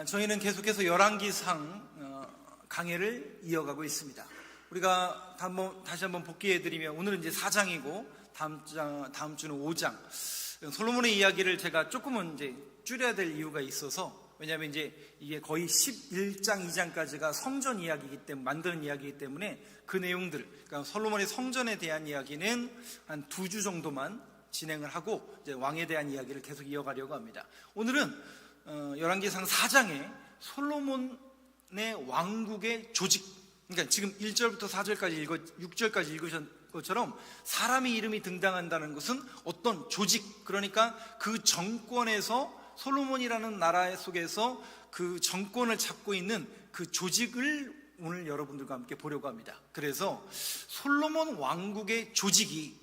저희는 계속해서 열왕기상 강해를 이어가고 있습니다. 우리가 다시 한번 복귀해드리면 오늘은 이제 4장이고 다음 주는 5장. 솔로몬의 이야기를 제가 조금은 이제 줄여야 될 이유가 있어서, 왜냐하면 이제 이게 거의 11장 2장까지가 성전 이야기이기 때문에, 만드는 이야기이기 때문에 그 내용들, 그러니까 솔로몬의 성전에 대한 이야기는 한 2주 정도만 진행을 하고 이제 왕에 대한 이야기를 계속 이어가려고 합니다. 오늘은 열왕기상 4장에 솔로몬의 왕국의 조직, 그러니까 지금 1절부터 4절까지 6절까지 읽으신 것처럼 사람의 이름이 등장한다는 것은 어떤 조직, 그러니까 그 정권에서 솔로몬이라는 나라 속에서 그 정권을 잡고 있는 그 조직을 오늘 여러분들과 함께 보려고 합니다. 그래서 솔로몬 왕국의 조직이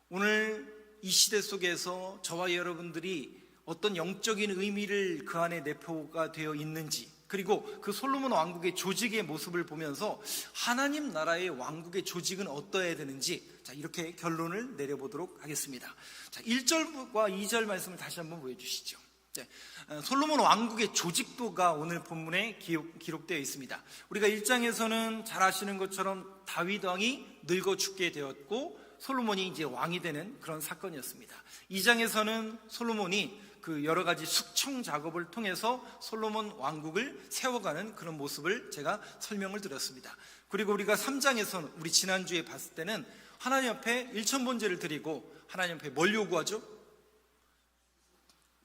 오늘 이 시대 속에서 저와 여러분들이 어떤 영적인 의미를 그 안에 내포가 되어 있는지, 그리고 그 솔로몬 왕국의 조직의 모습을 보면서 하나님 나라의 왕국의 조직은 어떠해야 되는지, 자, 이렇게 결론을 내려보도록 하겠습니다. 자, 1절과 2절 말씀을 다시 한번 보여주시죠. 솔로몬 왕국의 조직도가 오늘 본문에 기록되어 있습니다. 우리가 1장에서는 잘 아시는 것처럼 다윗 왕이 늙어 죽게 되었고 솔로몬이 이제 왕이 되는 그런 사건이었습니다. 2장에서는 솔로몬이 그 여러 가지 숙청 작업을 통해서 솔로몬 왕국을 세워가는 그런 모습을 제가 설명을 드렸습니다. 그리고 우리가 3장에서는 우리 지난주에 봤을 때는 하나님 앞에 일천번제를 드리고 하나님 앞에 뭘 요구하죠?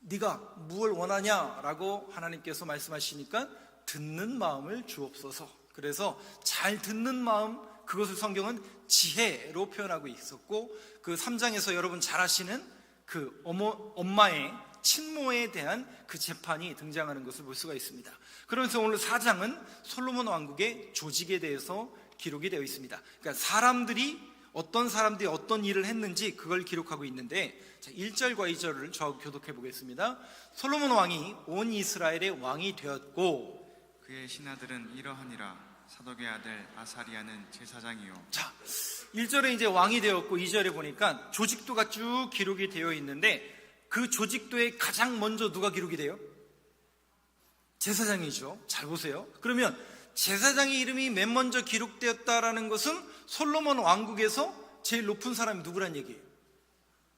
네가 무엇을 원하냐라고 하나님께서 말씀하시니까 듣는 마음을 주옵소서. 그래서 잘 듣는 마음, 그것을 성경은 지혜로 표현하고 있었고, 그 3장에서 여러분 잘 아시는 그 엄마의 친모에 대한 그 재판이 등장하는 것을 볼 수가 있습니다. 그러면서 오늘 4장은 솔로몬 왕국의 조직에 대해서 기록이 되어 있습니다. 그러니까 어떤 사람들이 어떤 일을 했는지 그걸 기록하고 있는데, 1절과 2절을 저하고 교독해 보겠습니다. 솔로몬 왕이 온 이스라엘의 왕이 되었고 그의 신하들은 이러하니라. 사독의 아들 아사리아는 제사장이요. 자, 1절에 이제 왕이 되었고 2절에 보니까 조직도가 쭉 기록이 되어 있는데, 그 조직도에 가장 먼저 누가 기록이 돼요? 제사장이죠. 잘 보세요. 그러면 제사장의 이름이 맨 먼저 기록되었다라는 것은 솔로몬 왕국에서 제일 높은 사람이 누구란 얘기예요?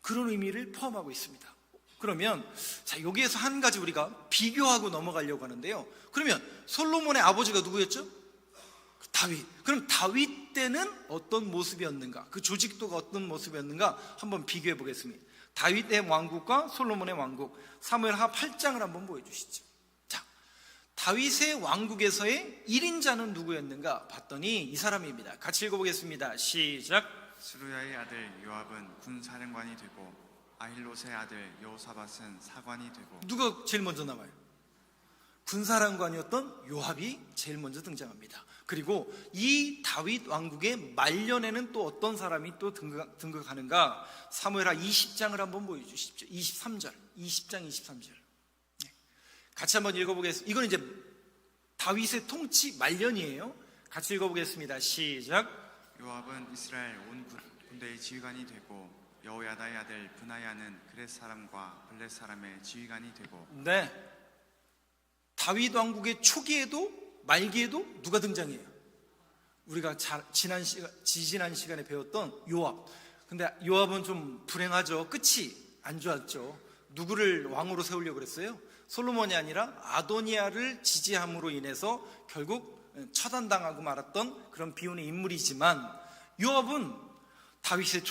그런 의미를 포함하고 있습니다. 그러면 자, 여기에서 한 가지 우리가 비교하고 넘어가려고 하는데요. 그러면 솔로몬의 아버지가 누구였죠? 다윗. 그럼 다윗 때는 어떤 모습이었는가? 그 조직도가 어떤 모습이었는가? 한번 비교해 보겠습니다. 다윗의 왕국과 솔로몬의 왕국, 사무엘하 8장을 한번 보여주시죠. 자, 다윗의 왕국에서의 1인자는 누구였는가 봤더니 이 사람입니다. 같이 읽어보겠습니다. 시작. 스루야의 아들 요압은 군사령관이 되고 아힐롯의 아들 여호사밧은 사관이 되고. 누가 제일 먼저 나와요? 군사령관이었던 요압이 제일 먼저 등장합니다. 그리고 이 다윗 왕국의 말년에는 또 어떤 사람이 또 등극하는가? 사무엘하 20장을 한번 보여주십시오. 20장 23절. 같이 한번 읽어보겠습니다. 이건 이제 다윗의 통치 말년이에요. 같이 읽어보겠습니다. 시작. 요압은 이스라엘 온 군대의 지휘관이 되고 여호야다의 아들 브나야는 그렛 사람과 블렛 사람의 지휘관이 되고. 네, 다윗 왕국의 초기에도 말기에도 누가 등장해요? 우리가 지난 시간에 배웠던 요압. 근데 요압은 좀 불행하죠. 끝이 안 좋았죠. 누구를 왕으로 세우려고 그랬어요? 솔로몬이 아니라 아도니아를 지지함으로 인해서 결국 처단당하고 말았던 그런 비운의 인물이지만, 요압은 다윗의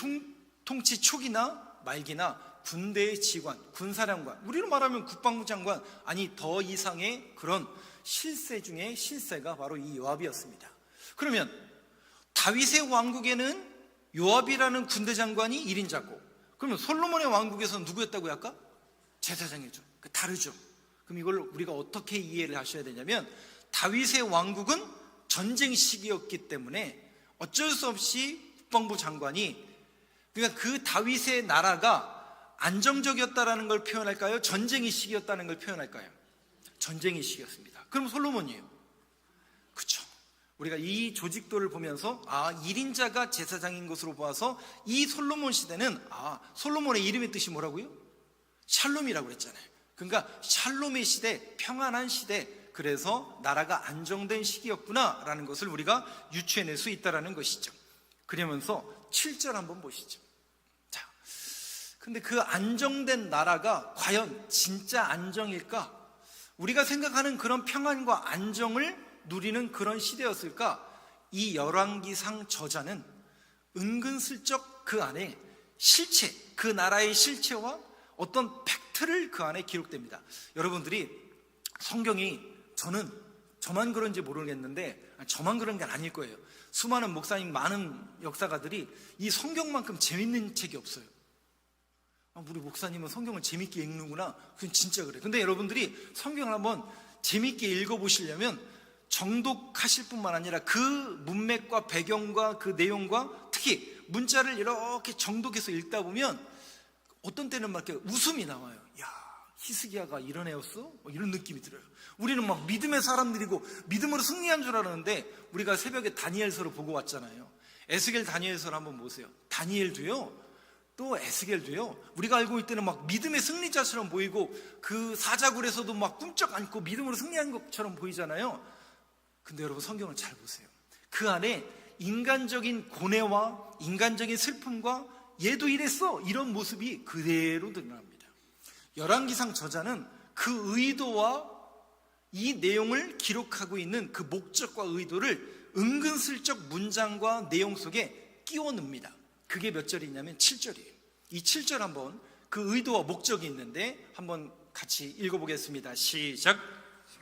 통치 초기나 말기나 군대의 지휘관, 군사령관, 우리로 말하면 국방부 장관, 아니 더 이상의 그런 실세 중에 실세가 바로 이 요압이었습니다. 그러면 다윗의 왕국에는 요압이라는 군대 장관이 1인자고, 그러면 솔로몬의 왕국에서는 누구였다고요? 아까? 제사장이죠. 다르죠. 그럼 이걸 우리가 어떻게 이해를 하셔야 되냐면, 다윗의 왕국은 전쟁 시기였기 때문에 어쩔 수 없이 국방부 장관이, 그러니까 그 다윗의 나라가 안정적이었다라는 걸 표현할까요? 전쟁의 시기였다는 걸 표현할까요? 전쟁의 시기였습니다. 그럼 솔로몬이에요. 그렇죠. 우리가 이 조직도를 보면서 1인자가 제사장인 것으로 보아서 이 솔로몬 시대는 솔로몬의 이름의 뜻이 뭐라고요? 샬롬이라고 그랬잖아요. 그러니까 샬롬의 시대, 평안한 시대, 그래서 나라가 안정된 시기였구나라는 것을 우리가 유추해낼 수 있다는 것이죠. 그러면서 7절 한번 보시죠. 자, 근데 그 안정된 나라가 과연 진짜 안정일까? 우리가 생각하는 그런 평안과 안정을 누리는 그런 시대였을까? 이 열왕기상 저자는 은근슬쩍 그 안에 실체, 그 나라의 실체와 어떤 팩트를 그 안에 기록됩니다. 여러분들이 성경이 저만 그런지 모르겠는데 저만 그런 게 아닐 거예요. 수많은 목사님, 많은 역사가들이 이 성경만큼 재밌는 책이 없어요. 우리 목사님은 성경을 재밌게 읽는구나. 그건 진짜 그래요. 근데 여러분들이 성경을 한번 재밌게 읽어보시려면 정독하실 뿐만 아니라 그 문맥과 배경과 그 내용과 특히 문자를 이렇게 정독해서 읽다 보면 어떤 때는 막 이렇게 웃음이 나와요. 야, 히스기야가 이런 애였어? 이런 느낌이 들어요. 우리는 막 믿음의 사람들이고 믿음으로 승리한 줄 알았는데 우리가 새벽에 다니엘서를 보고 왔잖아요. 에스겔 다니엘서를 한번 보세요. 다니엘도요, 또 에스겔도요, 우리가 알고 있을 때는 막 믿음의 승리자처럼 보이고 그 사자굴에서도 막 꿈쩍 안고 믿음으로 승리한 것처럼 보이잖아요. 근데 여러분 성경을 잘 보세요. 그 안에 인간적인 고뇌와 인간적인 슬픔과 얘도 이랬어, 이런 모습이 그대로 드러납니다. 열왕기상 저자는 그 의도와 이 내용을 기록하고 있는 그 목적과 의도를 은근슬쩍 문장과 내용 속에 끼워 넣습니다. 그게 몇 절이냐면 7절이에요. 이 7절 한번 그 의도와 목적이 있는데 한번 같이 읽어보겠습니다. 시작.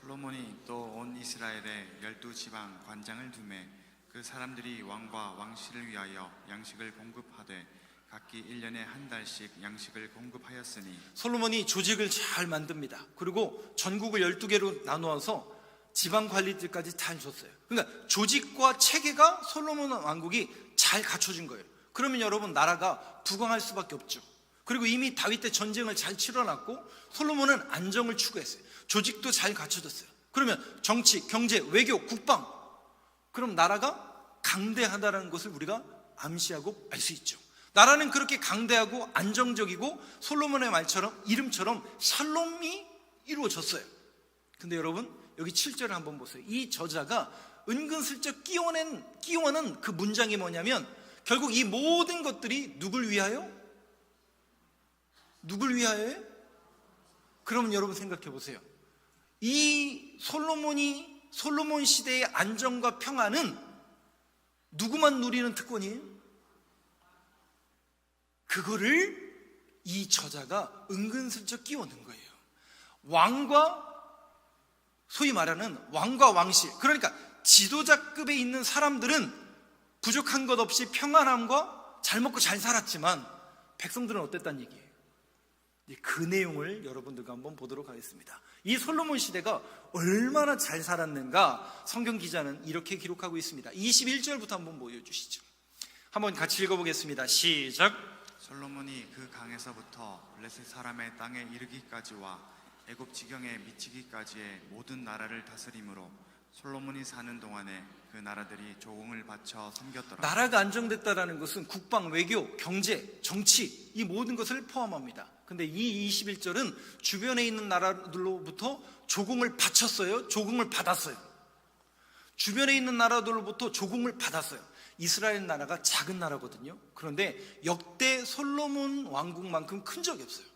솔로몬이 또 온 이스라엘에 12지방 관장을 두매 그 사람들이 왕과 왕실을 위하여 양식을 공급하되 각기 1년에 한 달씩 양식을 공급하였으니. 솔로몬이 조직을 잘 만듭니다. 그리고 전국을 12개로 나누어서 지방 관리들까지 잘 줬어요. 그러니까 조직과 체계가 솔로몬 왕국이 잘 갖춰진 거예요. 그러면 여러분 나라가 부강할 수밖에 없죠. 그리고 이미 다윗 때 전쟁을 잘 치러놨고 솔로몬은 안정을 추구했어요. 조직도 잘 갖춰졌어요. 그러면 정치, 경제, 외교, 국방, 그럼 나라가 강대하다는 것을 우리가 암시하고 알 수 있죠. 나라는 그렇게 강대하고 안정적이고 솔로몬의 말처럼 이름처럼 샬롬이 이루어졌어요. 근데 여러분 여기 7절을 한번 보세요. 이 저자가 은근슬쩍 끼워낸 그 문장이 뭐냐면 결국 이 모든 것들이 누굴 위하여? 누굴 위하여요? 그러면 여러분 생각해 보세요. 이 솔로몬 시대의 안정과 평안은 누구만 누리는 특권이에요? 그거를 이 저자가 은근슬쩍 끼워넣은 거예요. 왕과 소위 말하는 왕과 왕실, 그러니까 지도자급에 있는 사람들은 부족한 것 없이 평안함과 잘 먹고 잘 살았지만 백성들은 어땠다는 얘기예요. 그 내용을 여러분들과 한번 보도록 하겠습니다. 이 솔로몬 시대가 얼마나 잘 살았는가 성경 기자는 이렇게 기록하고 있습니다. 21절부터 한번 보여주시죠. 한번 같이 읽어보겠습니다. 시작. 솔로몬이 그 강에서부터 블레셋 사람의 땅에 이르기까지와 애굽 지경에 미치기까지의 모든 나라를 다스림으로 솔로몬이 사는 동안에 그 나라들이 조공을 바쳐 섬겼더라. 나라가 안정됐다는 것은 국방, 외교, 경제, 정치 이 모든 것을 포함합니다. 근데 이 21절은 주변에 있는 나라들로부터 조공을 바쳤어요? 조공을 받았어요? 주변에 있는 나라들로부터 조공을 받았어요. 이스라엘 나라가 작은 나라거든요. 그런데 역대 솔로몬 왕국만큼 큰 적이 없어요.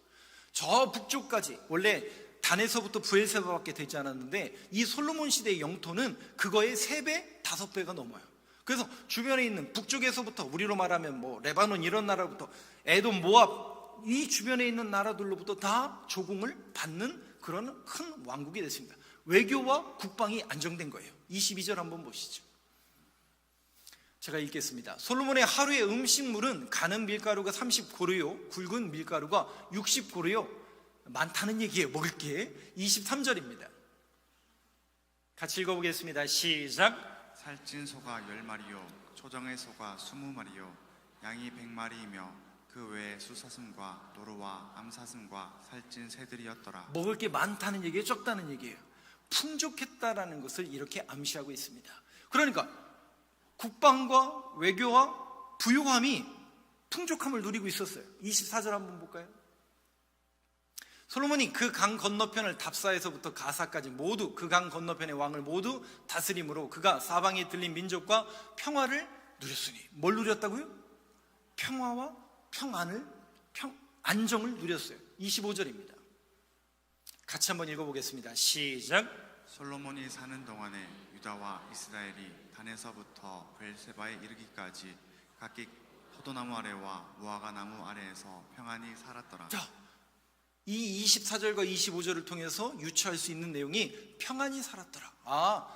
저 북쪽까지 원래 단에서부터 브엘세바밖에 되지 않았는데 이 솔로몬 시대의 영토는 그거의 3배, 5배가 넘어요. 그래서 주변에 있는 북쪽에서부터 우리로 말하면 뭐 레바논 이런 나라부터 에돔, 모압 이 주변에 있는 나라들로부터 다 조공을 받는 그런 큰 왕국이 됐습니다. 외교와 국방이 안정된 거예요. 22절 한번 보시죠. 제가 읽겠습니다. 솔로몬의 하루의 음식물은 가는 밀가루가 30고르요 굵은 밀가루가 60고르요 많다는 얘기예요. 먹을 게. 23절입니다. 같이 읽어보겠습니다. 시작. 살찐 소가 10마리요 초정의 소가 20마리요 양이 100마리이며 그 외에 수사슴과 노루와 암사슴과 살찐 새들이었더라. 먹을 게 많다는 얘기예요? 적다는 얘기예요? 풍족했다라는 것을 이렇게 암시하고 있습니다. 그러니까 국방과 외교와 부유함이 풍족함을 누리고 있었어요. 24절 한번 볼까요? 솔로몬이 그 강 건너편을 답사에서부터 가사까지 모두 그 강 건너편의 왕을 모두 다스림으로 그가 사방에 들린 민족과 평화를 누렸으니, 뭘 누렸다고요? 평화와 안정을 누렸어요. 25절입니다. 같이 한번 읽어보겠습니다. 시작. 솔로몬이 사는 동안에 유다와 이스라엘이 단에서부터 베엘세바에 이르기까지 각기 포도나무 아래와 무화과 나무 아래에서 평안히 살았더라. 자, 이 24절과 25절을 통해서 유추할 수 있는 내용이 평안히 살았더라.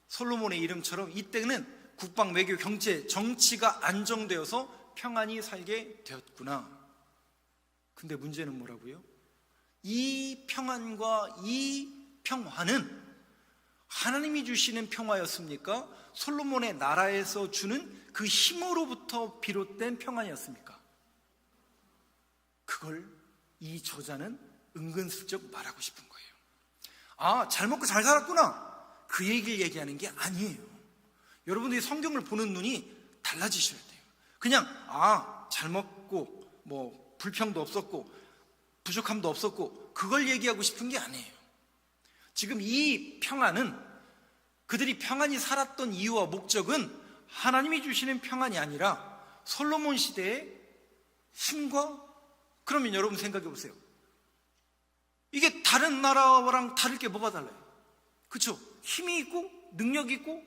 솔로몬의 이름처럼 이때는 국방, 외교, 경제, 정치가 안정되어서 평안히 살게 되었구나. 근데 문제는 뭐라고요? 이 평안과 이 평화는 하나님이 주시는 평화였습니까? 솔로몬의 나라에서 주는 그 힘으로부터 비롯된 평안이었습니까? 그걸 이 저자는 은근슬쩍 말하고 싶은 거예요. 잘 먹고 잘 살았구나, 그 얘기를 얘기하는 게 아니에요. 여러분들이 성경을 보는 눈이 달라지셔야 돼요. 그냥 잘 먹고 뭐 불평도 없었고 부족함도 없었고 그걸 얘기하고 싶은 게 아니에요. 지금 이 평안은, 그들이 평안히 살았던 이유와 목적은 하나님이 주시는 평안이 아니라 솔로몬 시대의 힘과, 그러면 여러분 생각해 보세요. 이게 다른 나라랑 다를 게 뭐가 달라요? 그렇죠? 힘이 있고 능력이 있고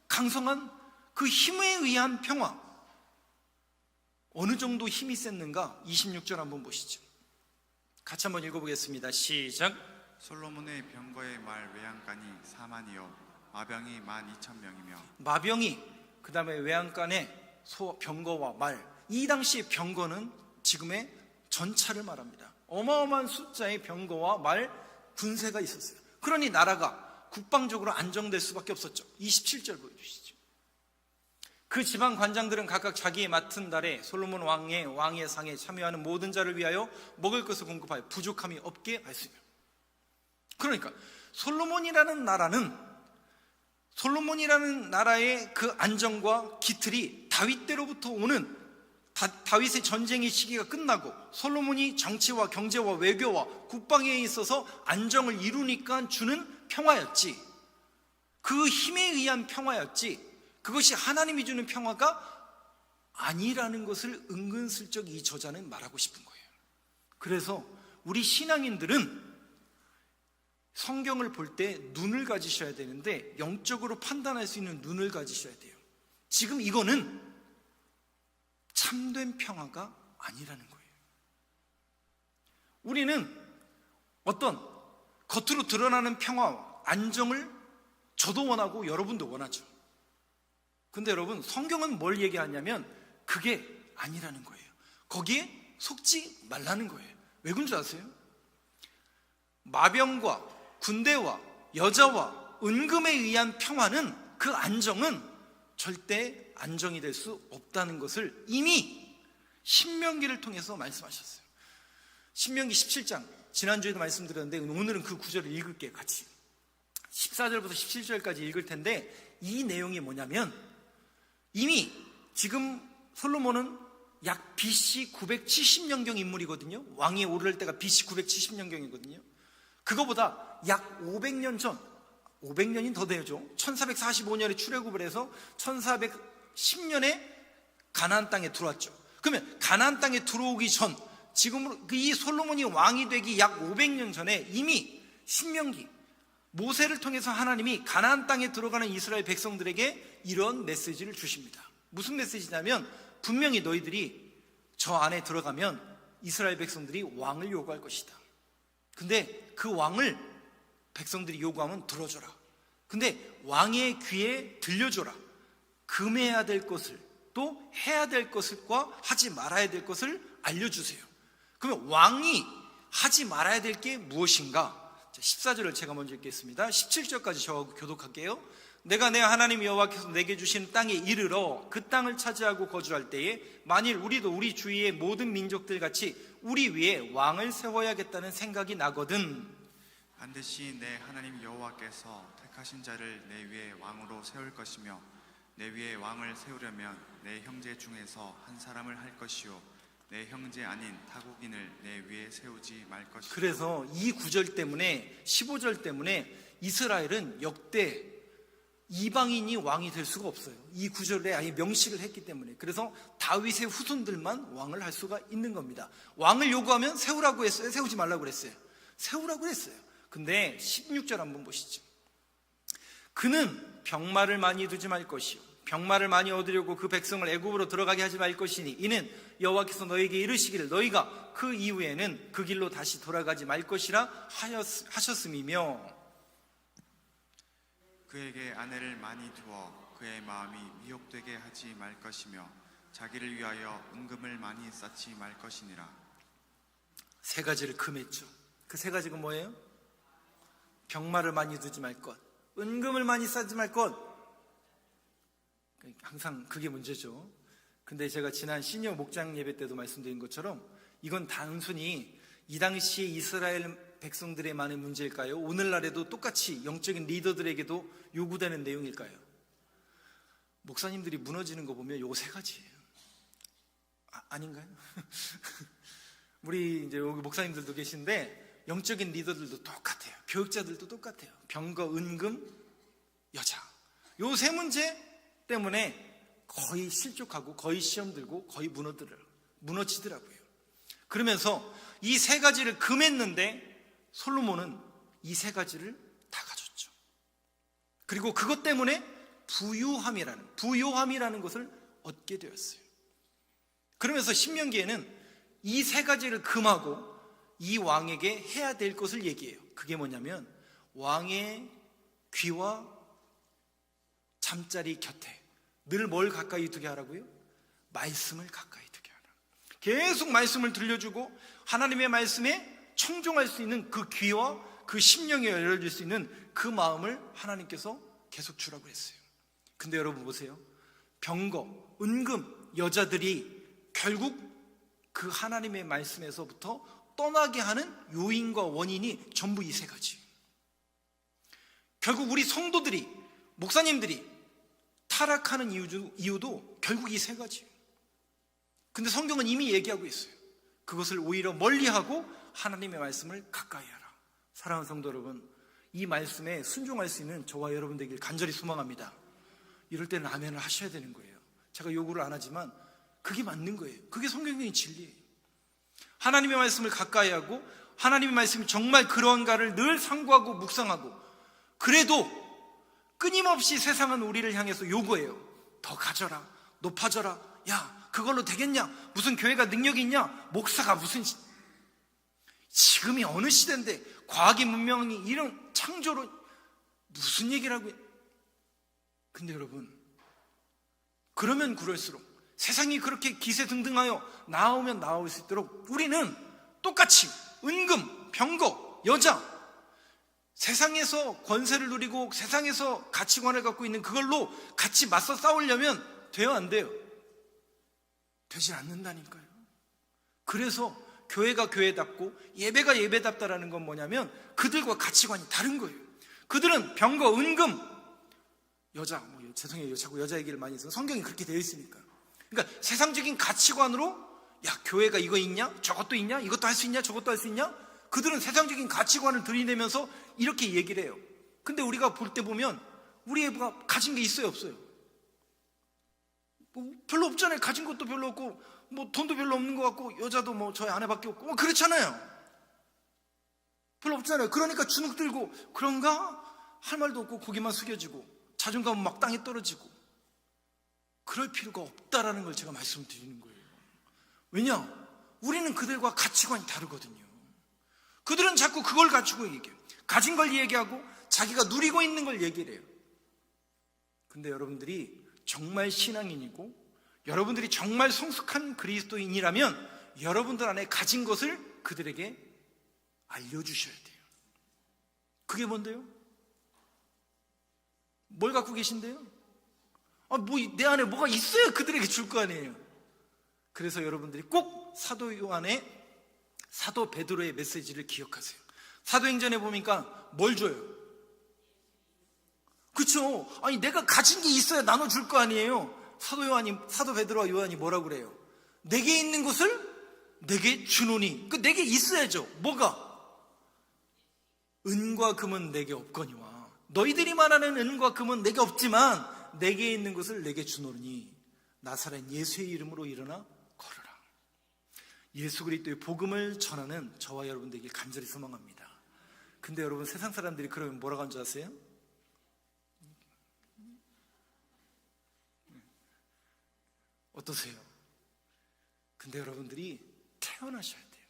강성한 그 힘에 의한 평화. 어느 정도 힘이 셌는가? 26절 한번 보시죠. 같이 한번 읽어보겠습니다. 시작. 솔로몬의 병거의 말 외양간이 4만이요 마병이 12,000명이며. 마병이, 그 다음에 외양간의 병거와 말, 이 당시의 병거는 지금의 전차를 말합니다. 어마어마한 숫자의 병거와 말, 군세가 있었어요. 그러니 나라가 국방적으로 안정될 수밖에 없었죠. 27절 보여주시죠. 그 지방 관장들은 각각 자기의 맡은 달에 솔로몬 왕의 상에 참여하는 모든 자를 위하여 먹을 것을 공급하여 부족함이 없게 하였으며. 그러니까 솔로몬이라는 나라의 그 안정과 기틀이 다윗 때로부터 오는, 다윗의 전쟁의 시기가 끝나고 솔로몬이 정치와 경제와 외교와 국방에 있어서 안정을 이루니까 주는 평화였지, 그 힘에 의한 평화였지, 그것이 하나님이 주는 평화가 아니라는 것을 은근슬쩍 이 저자는 말하고 싶은 거예요. 그래서 우리 신앙인들은 성경을 볼 때 눈을 가지셔야 되는데, 영적으로 판단할 수 있는 눈을 가지셔야 돼요. 지금 이거는 참된 평화가 아니라는 거예요. 우리는 어떤 겉으로 드러나는 평화와 안정을 저도 원하고 여러분도 원하죠. 근데 여러분, 성경은 뭘 얘기하냐면 그게 아니라는 거예요. 거기에 속지 말라는 거예요. 왜 그런 줄 아세요? 마병과 군대와 여자와 은금에 의한 평화는, 그 안정은 절대 안정이 될 수 없다는 것을 이미 신명기를 통해서 말씀하셨어요. 신명기 17장, 지난주에도 말씀드렸는데 오늘은 그 구절을 읽을게요. 같이 14절부터 17절까지 읽을 텐데, 이 내용이 뭐냐면, 이미 지금 솔로몬은 약 BC 970년경 인물이거든요. 왕이 오를 때가 BC 970년경이거든요. 그거보다 약 500년 전, 500년이 더 되죠. 1445년에 출애굽을 해서 1410년에 가나안 땅에 들어왔죠. 그러면 가나안 땅에 들어오기 전, 지금 이 솔로몬이 왕이 되기 약 500년 전에 이미 신명기, 모세를 통해서 하나님이 가나안 땅에 들어가는 이스라엘 백성들에게 이런 메시지를 주십니다. 무슨 메시지냐면, 분명히 너희들이 저 안에 들어가면 이스라엘 백성들이 왕을 요구할 것이다. 근데 그 왕을 백성들이 요구하면 들어줘라. 근데 왕의 귀에 들려줘라. 금해야 될 것을, 또 해야 될 것과 하지 말아야 될 것을 알려주세요. 그러면 왕이 하지 말아야 될 게 무엇인가? 14절을 제가 먼저 읽겠습니다. 17절까지 저하고 교독할게요. 내가 내 하나님 여호와께서 내게 주신 땅에 이르러 그 땅을 차지하고 거주할 때에 만일 우리도 우리 주위의 모든 민족들 같이 우리 위에 왕을 세워야겠다는 생각이 나거든. 반드시 내 하나님 여호와께서 택하신 자를 내 위에 왕으로 세울 것이며, 내 위에 왕을 세우려면 내 형제 중에서 한 사람을 할 것이요 내 형제 아닌 타국인을 내 위에 세우지 말 것이다. 그래서 이 구절 때문에 15절 때문에 이스라엘은 역대 이방인이 왕이 될 수가 없어요. 이 구절에 아예 명시를 했기 때문에. 그래서 다윗의 후손들만 왕을 할 수가 있는 겁니다. 왕을 요구하면 세우라고 했어요? 세우지 말라고 그랬어요? 세우라고 했어요. 근데 16절 한번 보시죠. 그는 병마를 많이 두지 말 것이요 병마를 많이 얻으려고 그 백성을 애굽으로 들어가게 하지 말 것이니 이는 여호와께서 너에게 이르시기를 너희가 그 이후에는 그 길로 다시 돌아가지 말 것이라 하셨음이며 그에게 아내를 많이 두어 그의 마음이 미혹되게 하지 말 것이며 자기를 위하여 은금을 많이 쌓지 말 것이니라. 세 가지를 금했죠. 그 세 가지가 뭐예요? 병마를 많이 두지 말 것, 은금을 많이 쌓지 말 것. 항상 그게 문제죠. 근데 제가 지난 시니어 목장 예배 때도 말씀드린 것처럼 이건 단순히 이 당시에 이스라엘 백성들의만의 문제일까요? 오늘날에도 똑같이 영적인 리더들에게도 요구되는 내용일까요? 목사님들이 무너지는 거 보면 요 세 가지예요. 아닌가요? 우리 이제 여기 목사님들도 계신데 영적인 리더들도 똑같아요. 교육자들도 똑같아요. 병거, 은금, 여자. 요 세 문제 때문에 거의 실족하고 거의 시험 들고 거의 무너지더라고요. 그러면서 이 세 가지를 금했는데 솔로몬은 이 세 가지를 다 가졌죠. 그리고 그것 때문에 부요함이라는 것을 얻게 되었어요. 그러면서 신명기에는 이 세 가지를 금하고 이 왕에게 해야 될 것을 얘기해요. 그게 뭐냐면 왕의 귀와 잠자리 곁에 늘 뭘 가까이 두게 하라고요? 말씀을 가까이 두게 하라. 계속 말씀을 들려주고 하나님의 말씀에 청종할 수 있는 그 귀와 그 심령이 열려질 수 있는 그 마음을 하나님께서 계속 주라고 했어요. 근데 여러분 보세요. 병거, 은금, 여자들이 결국 그 하나님의 말씀에서부터 떠나게 하는 요인과 원인이 전부 이 세 가지. 결국 우리 성도들이, 목사님들이 타락하는 이유도 결국 이 세 가지. 근데 성경은 이미 얘기하고 있어요. 그것을 오히려 멀리하고 하나님의 말씀을 가까이 하라. 사랑하는 성도 여러분, 이 말씀에 순종할 수 있는 저와 여러분 되길 간절히 소망합니다. 이럴 때는 아멘을 하셔야 되는 거예요. 제가 요구를 안 하지만 그게 맞는 거예요. 그게 성경의 진리예요. 하나님의 말씀을 가까이 하고 하나님의 말씀이 정말 그러한가를 늘 상고하고 묵상하고, 그래도 끊임없이 세상은 우리를 향해서 요구해요. 더 가져라, 높아져라. 야, 그걸로 되겠냐? 무슨 교회가 능력이 있냐? 목사가 무슨, 지금이 어느 시대인데 과학이 문명이 이런 창조로 무슨 얘기를 하고. 근데 여러분, 그러면 그럴수록 세상이 그렇게 기세등등하여 나오면 나올 수 있도록 우리는 똑같이 은금, 병거, 여자, 세상에서 권세를 누리고 세상에서 가치관을 갖고 있는 그걸로 같이 맞서 싸우려면 돼요, 안 돼요? 되지 않는다니까요. 그래서 교회가 교회답고 예배가 예배답다라는 건 뭐냐면 그들과 가치관이 다른 거예요. 그들은 병거, 은금, 여자, 죄송해요, 자꾸 여자 얘기를 많이 해서 성경이 그렇게 되어 있으니까. 그러니까 세상적인 가치관으로, 야, 교회가 이거 있냐? 저것도 있냐? 이것도 할 수 있냐? 저것도 할 수 있냐? 그들은 세상적인 가치관을 들이대면서 이렇게 얘기를 해요. 근데 우리가 볼 때 보면 우리 애가 가진 게 있어요, 없어요? 별로 없잖아요. 가진 것도 별로 없고 돈도 별로 없는 것 같고 여자도 저희 아내밖에 없고 그렇잖아요. 별로 없잖아요. 그러니까 주눅 들고 그런가? 할 말도 없고 고개만 숙여지고 자존감은 막 땅에 떨어지고. 그럴 필요가 없다라는 걸 제가 말씀드리는 거예요. 왜냐? 우리는 그들과 가치관이 다르거든요. 그들은 자꾸 그걸 가지고 얘기해요. 가진 걸 얘기하고 자기가 누리고 있는 걸 얘기를 해요. 근데 여러분들이 정말 신앙인이고 여러분들이 정말 성숙한 그리스도인이라면 여러분들 안에 가진 것을 그들에게 알려주셔야 돼요. 그게 뭔데요? 뭘 갖고 계신데요? 내 안에 뭐가 있어야 그들에게 줄 거 아니에요. 그래서 여러분들이 꼭 사도 베드로의 메시지를 기억하세요. 사도행전에 보니까 뭘 줘요? 그렇죠? 내가 가진 게 있어야 나눠줄 거 아니에요. 사도 베드로와 요한이 뭐라고 그래요? 내게 있는 것을 내게 주노니, 그 내게 있어야죠. 뭐가? 은과 금은 내게 없거니와. 너희들이 말하는 은과 금은 내게 없지만 내게 있는 것을 내게 주노니 나사렛 예수의 이름으로 일어나 걸어라. 예수 그리스도의 복음을 전하는 저와 여러분 되길 간절히 소망합니다. 근데 여러분, 세상 사람들이 그러면 뭐라고 하는 줄 아세요? 어떠세요? 근데 여러분들이 태어나셔야 돼요.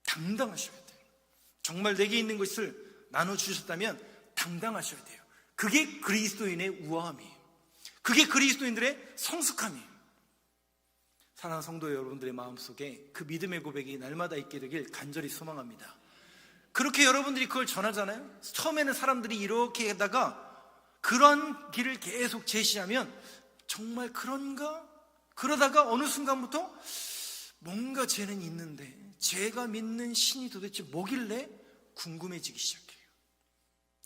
당당하셔야 돼요. 정말 내게 있는 것을 나눠주셨다면 당당하셔야 돼요. 그게 그리스도인의 우아함이에요. 그게 그리스도인들의 성숙함이에요. 사랑하는 성도 여러분들의 마음속에 그 믿음의 고백이 날마다 있게 되길 간절히 소망합니다. 그렇게 여러분들이 그걸 전하잖아요. 처음에는 사람들이 이렇게 하다가 그런 길을 계속 제시하면 정말 그런가? 그러다가 어느 순간부터 뭔가 죄는 있는데 제가 믿는 신이 도대체 뭐길래 궁금해지기 시작해요.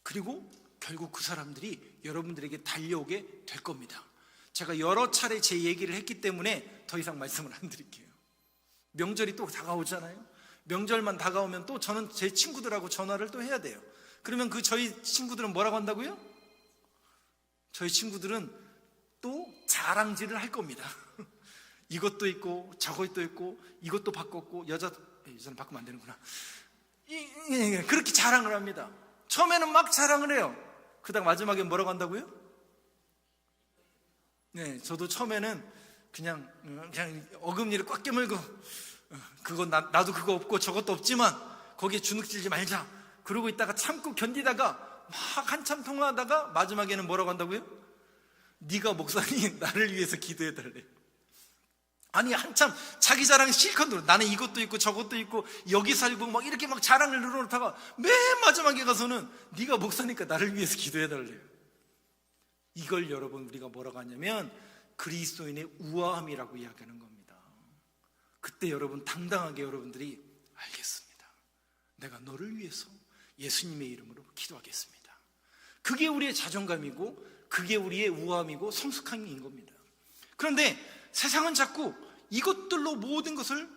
그리고 결국 그 사람들이 여러분들에게 달려오게 될 겁니다. 제가 여러 차례 제 얘기를 했기 때문에 더 이상 말씀을 안 드릴게요. 명절이 또 다가오잖아요. 명절만 다가오면 또 저는 제 친구들하고 전화를 또 해야 돼요. 그러면 저희 친구들은 뭐라고 한다고요? 저희 친구들은 또 자랑질을 할 겁니다. 이것도 있고 저것도 있고 이것도 바꿨고 여자는 바꾸면 안 되는구나. 그렇게 자랑을 합니다. 처음에는 막 자랑을 해요. 그다음 마지막에 뭐라고 한다고요? 네, 저도 처음에는 그냥 어금니를 꽉 깨물고 그거 나도 그거 없고 저것도 없지만 거기에 주눅질지 말자 그러고 있다가 참고 견디다가 막 한참 통화하다가 마지막에는 뭐라고 한다고요? 네가 목사님 나를 위해서 기도해달래. 아니 한참 자기 자랑 실컷 누려. 나는 이것도 있고 저것도 있고 여기 살고 막 이렇게 막 자랑을 늘어놓다가 맨 마지막에 가서는 네가 목사니까 나를 위해서 기도해달래요. 이걸 여러분 우리가 뭐라고 하냐면 그리스도인의 우아함이라고 이야기하는 겁니다. 그때 여러분 당당하게 여러분들이 알겠습니다. 내가 너를 위해서 예수님의 이름으로 기도하겠습니다. 그게 우리의 자존감이고 그게 우리의 우아함이고 성숙함인 겁니다. 그런데 세상은 자꾸 이것들로 모든 것을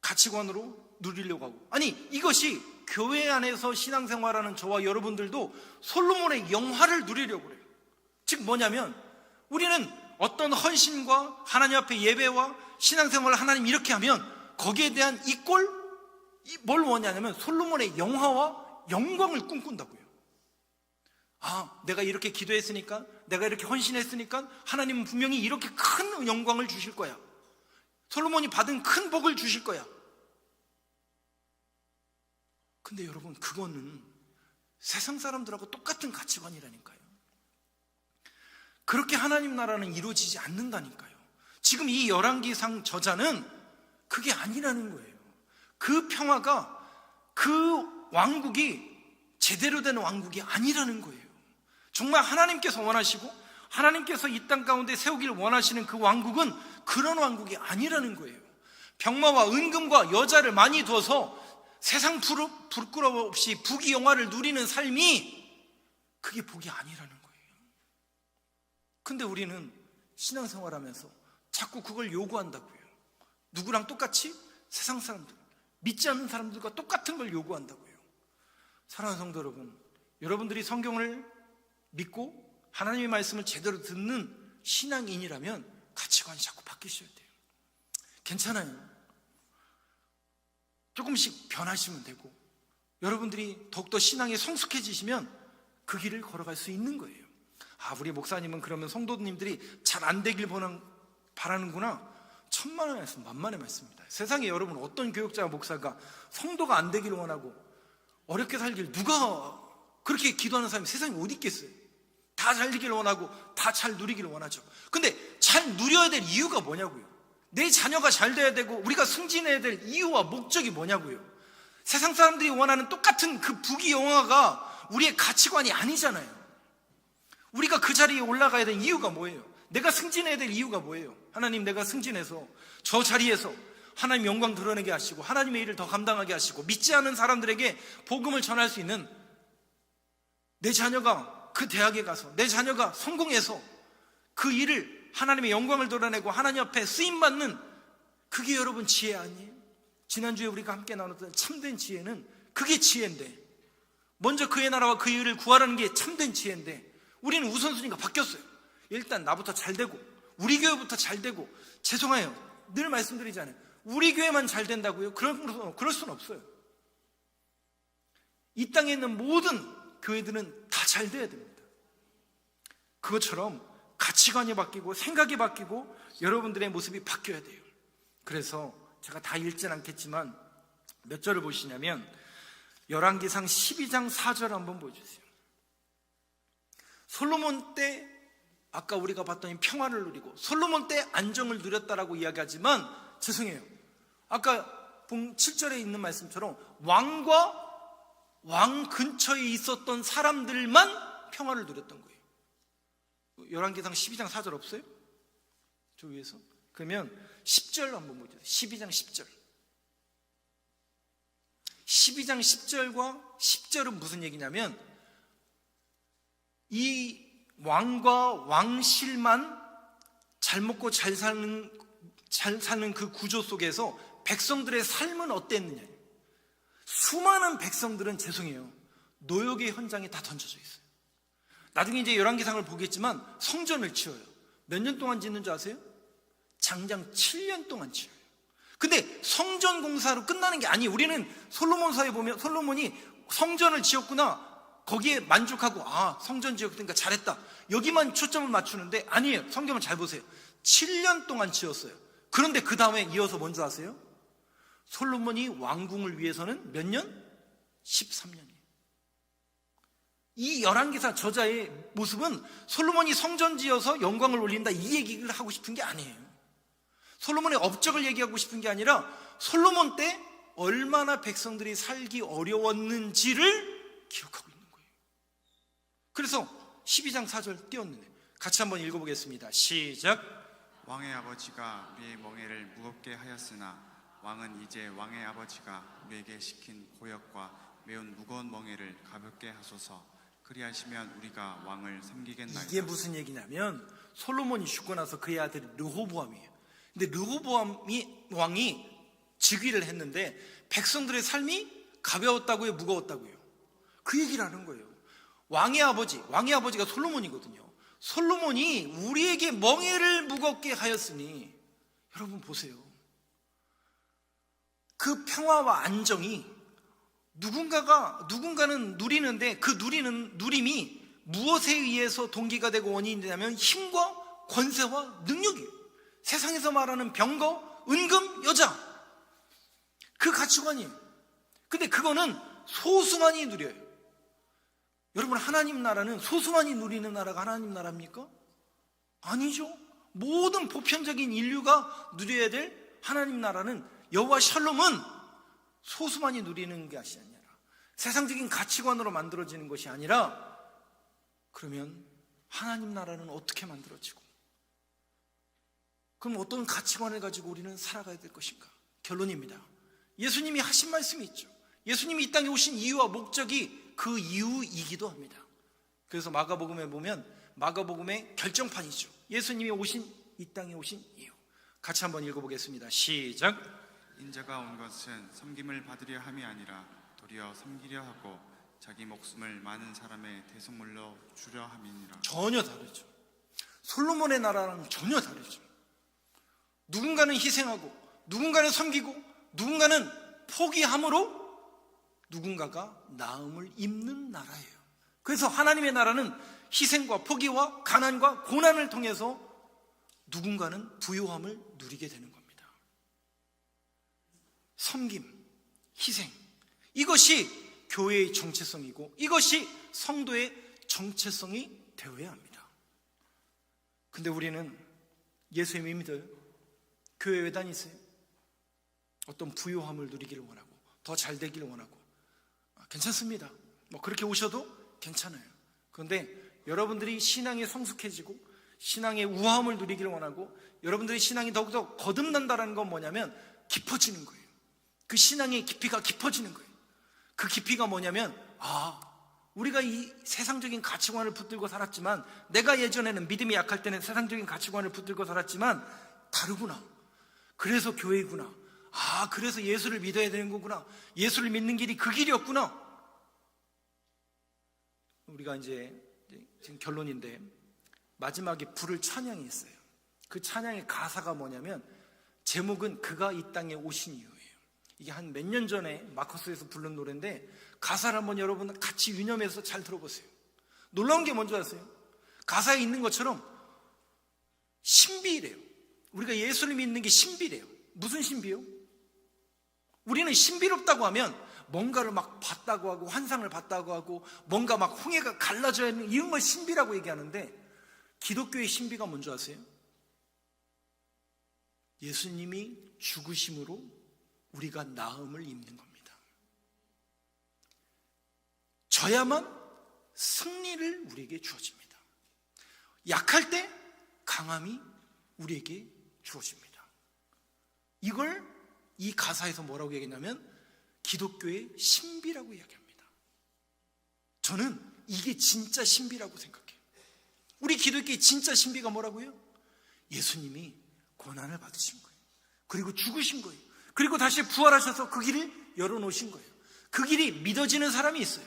가치관으로 누리려고 하고, 아니 이것이 교회 안에서 신앙생활하는 저와 여러분들도 솔로몬의 영화를 누리려고 그래요. 즉 뭐냐면 우리는 어떤 헌신과 하나님 앞에 예배와 신앙생활을 하나님 이렇게 하면 거기에 대한 뭘 원하냐면 솔로몬의 영화와 영광을 꿈꾼다고요. 아, 내가 이렇게 기도했으니까, 내가 이렇게 헌신했으니까 하나님은 분명히 이렇게 큰 영광을 주실 거야. 솔로몬이 받은 큰 복을 주실 거야. 근데 여러분 그거는 세상 사람들하고 똑같은 가치관이라니까요. 그렇게 하나님 나라는 이루어지지 않는다니까요. 지금 이 열왕기상 저자는 그게 아니라는 거예요. 그 평화가 그 왕국이 제대로 된 왕국이 아니라는 거예요. 정말 하나님께서 원하시고 하나님께서 이 땅 가운데 세우기를 원하시는 그 왕국은 그런 왕국이 아니라는 거예요. 병마와 은금과 여자를 많이 둬서 세상 부끄러움 없이 부귀영화를 누리는 삶이 그게 복이 아니라는 거예요. 근데 우리는 신앙생활하면서 자꾸 그걸 요구한다고요. 누구랑 똑같이? 세상 사람들, 믿지 않는 사람들과 똑같은 걸 요구한다고요. 사랑하는 성도 여러분, 여러분들이 성경을 믿고 하나님의 말씀을 제대로 듣는 신앙인이라면 가치관이 자꾸 바뀌셔야 돼요. 괜찮아요. 조금씩 변하시면 되고 여러분들이 더욱더 신앙이 성숙해지시면 그 길을 걸어갈 수 있는 거예요. 아, 우리 목사님은 그러면 성도님들이 잘 안 되길 바라는구나. 천만의 말씀, 만만의 말씀입니다. 세상에 여러분 어떤 교육자와 목사가 성도가 안 되기를 원하고 어렵게 살길 누가 그렇게 기도하는 사람이 세상에 어디 있겠어요? 다 잘 되기를 원하고 다 잘 누리기를 원하죠. 근데 잘 누려야 될 이유가 뭐냐고요? 내 자녀가 잘 돼야 되고 우리가 승진해야 될 이유와 목적이 뭐냐고요? 세상 사람들이 원하는 똑같은 그 부귀영화가 우리의 가치관이 아니잖아요. 우리가 그 자리에 올라가야 될 이유가 뭐예요? 내가 승진해야 될 이유가 뭐예요? 하나님, 내가 승진해서 저 자리에서 하나님 영광 드러내게 하시고 하나님의 일을 더 감당하게 하시고 믿지 않는 사람들에게 복음을 전할 수 있는 내 자녀가 그 대학에 가서 내 자녀가 성공해서 그 일을 하나님의 영광을 드러내고 하나님 앞에 쓰임받는 그게 여러분 지혜 아니에요? 지난주에 우리가 함께 나눴던 참된 지혜는 그게 지혜인데, 먼저 그의 나라와 그의 의를 구하라는 게 참된 지혜인데 우리는 우선순위가 바뀌었어요. 일단 나부터 잘 되고 우리 교회부터 잘 되고, 죄송해요, 늘 말씀드리잖아요, 우리 교회만 잘 된다고요? 그럴 수는 없어요. 이 땅에 있는 모든 교회들은 다 잘 돼야 됩니다. 그것처럼 가치관이 바뀌고 생각이 바뀌고 여러분들의 모습이 바뀌어야 돼요. 그래서 제가 다 읽진 않겠지만 몇 절을 보시냐면 열왕기상 12장 4절 한번 보여주세요. 솔로몬 때 아까 우리가 봤더니 평화를 누리고 솔로몬 때 안정을 누렸다라고 이야기하지만, 죄송해요, 아까 본 7절에 있는 말씀처럼 왕과 왕 근처에 있었던 사람들만 평화를 누렸던 거예요. 열왕기상 12장 4절 없어요? 저 위에서? 그러면 10절 한번 보죠. 12장 10절. 12장 10절과 10절은 무슨 얘기냐면, 이 왕과 왕실만 잘 먹고 잘 사는 그 구조 속에서 백성들의 삶은 어땠느냐. 수많은 백성들은, 죄송해요, 노역의 현장에 다 던져져 있어요. 나중에 이제 열왕기상을 보겠지만 성전을 치워요. 몇 년 동안 짓는 줄 아세요? 장장 7년 동안 치워요. 근데 성전 공사로 끝나는 게 아니에요. 우리는 솔로몬서에 보면 솔로몬이 성전을 지었구나, 거기에 만족하고 성전 지었으니까 잘했다, 여기만 초점을 맞추는데 아니에요. 성경을 잘 보세요. 7년 동안 지었어요. 그런데 그 다음에 이어서 뭔지 아세요? 솔로몬이 왕궁을 위해서는 몇 년? 13년이에요. 이 열왕기사 저자의 모습은 솔로몬이 성전 지어서 영광을 올린다 이 얘기를 하고 싶은 게 아니에요. 솔로몬의 업적을 얘기하고 싶은 게 아니라 솔로몬 때 얼마나 백성들이 살기 어려웠는지를 기록하고 있는 거예요. 그래서 12장 4절 띄웠는데 같이 한번 읽어보겠습니다. 시작. 왕의 아버지가 우리의 멍에를 무겁게 하였으나 왕은 이제 왕의 아버지가 우리에게 시킨 고역과 매운 무거운 멍에를 가볍게 하소서. 그리하시면 우리가 왕을 섬기겠나이다. 이게 무슨 얘기냐면, 솔로몬이 죽고 나서 그의 아들이 르호보암이에요. 근데 르호보암이 왕이 즉위를 했는데 백성들의 삶이 가벼웠다고요, 무거웠다고요? 그 얘기를 하는 거예요. 왕의 아버지가 솔로몬이거든요. 솔로몬이 우리에게 멍에를 무겁게 하였으니, 여러분 보세요. 그 평화와 안정이 누군가는 누리는데 그 누림이 무엇에 의해서 동기가 되고 원인이 되냐면 힘과 권세와 능력이에요. 세상에서 말하는 병거, 은금, 여자, 그 가치관이에요. 근데 그거는 소수만이 누려요. 여러분, 하나님 나라는 소수만이 누리는 나라가 하나님 나라입니까? 아니죠. 모든 보편적인 인류가 누려야 될 하나님 나라는, 여호와 샬롬은 소수만이 누리는 것이 아니라, 세상적인 가치관으로 만들어지는 것이 아니라, 그러면 하나님 나라는 어떻게 만들어지고, 그럼 어떤 가치관을 가지고 우리는 살아가야 될 것인가? 결론입니다. 예수님이 하신 말씀이 있죠. 예수님이 이 땅에 오신 이유와 목적이 그 이유이기도 합니다. 그래서 마가복음에 보면 마가복음의 결정판이죠. 예수님이 이 땅에 오신 이유. 같이 한번 읽어보겠습니다. 시작. 인자가 온 것은 섬김을 받으려 함이 아니라 도리어 섬기려 하고 자기 목숨을 많은 사람의 대속물로 주려 함이니라. 전혀 다르죠. 솔로몬의 나라랑 전혀 다르죠. 누군가는 희생하고, 누군가는 섬기고, 누군가는 포기함으로 누군가가 나음을 입는 나라예요. 그래서 하나님의 나라는 희생과 포기와 가난과 고난을 통해서 누군가는 부요함을 누리게 되는 겁니다. 섬김, 희생, 이것이 교회의 정체성이고 이것이 성도의 정체성이 되어야 합니다. 근데 우리는 예수님이 믿어요? 교회 왜 다니세요? 어떤 부요함을 누리기를 원하고 더 잘 되기를 원하고, 괜찮습니다. 그렇게 오셔도 괜찮아요. 그런데 여러분들이 신앙에 성숙해지고 신앙의 우아함을 누리기를 원하고 여러분들의 신앙이 더욱더 거듭난다는 건 뭐냐면 깊어지는 거예요. 그 신앙의 깊이가 깊어지는 거예요. 그 깊이가 뭐냐면, 우리가 이 세상적인 가치관을 붙들고 살았지만, 내가 예전에는 믿음이 약할 때는 세상적인 가치관을 붙들고 살았지만 다르구나. 그래서 교회구나. 그래서 예수를 믿어야 되는 거구나. 예수를 믿는 길이 그 길이었구나. 우리가 이제 지금 결론인데, 마지막에 부를 찬양이 있어요. 그 찬양의 가사가 뭐냐면, 제목은 그가 이 땅에 오신 이유예요. 이게 한 몇 년 전에 마커스에서 부른 노래인데, 가사를 한번 여러분 같이 유념해서 잘 들어보세요. 놀라운 게 뭔지 아세요? 가사에 있는 것처럼 신비래요. 우리가 예수를 믿는 게 신비래요. 무슨 신비요? 우리는 신비롭다고 하면 뭔가를 막 봤다고 하고, 환상을 봤다고 하고, 뭔가 막 홍해가 갈라져야 하는 이런 걸 신비라고 얘기하는데, 기독교의 신비가 뭔지 아세요? 예수님이 죽으심으로 우리가 나음을 입는 겁니다. 져야만 승리를 우리에게 주어집니다. 약할 때 강함이 우리에게 주어집니다. 이걸 이 가사에서 뭐라고 얘기했냐면 기독교의 신비라고 이야기합니다. 저는 이게 진짜 신비라고 생각해요. 우리 기독교의 진짜 신비가 뭐라고요? 예수님이 고난을 받으신 거예요. 그리고 죽으신 거예요. 그리고 다시 부활하셔서 그 길을 열어놓으신 거예요. 그 길이 믿어지는 사람이 있어요.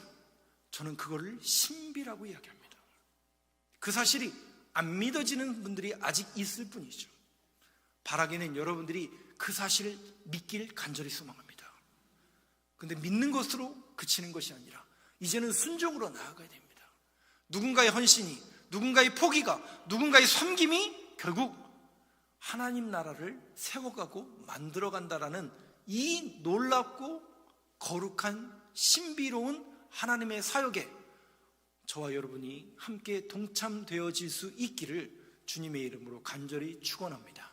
저는 그거를 신비라고 이야기합니다. 그 사실이 안 믿어지는 분들이 아직 있을 뿐이죠. 바라기는 여러분들이 그 사실을 믿길 간절히 소망합니다. 근데 믿는 것으로 그치는 것이 아니라 이제는 순종으로 나아가야 됩니다. 누군가의 헌신이, 누군가의 포기가, 누군가의 섬김이 결국 하나님 나라를 세워가고 만들어간다라는 이 놀랍고 거룩한 신비로운 하나님의 사역에 저와 여러분이 함께 동참되어질 수 있기를 주님의 이름으로 간절히 축원합니다.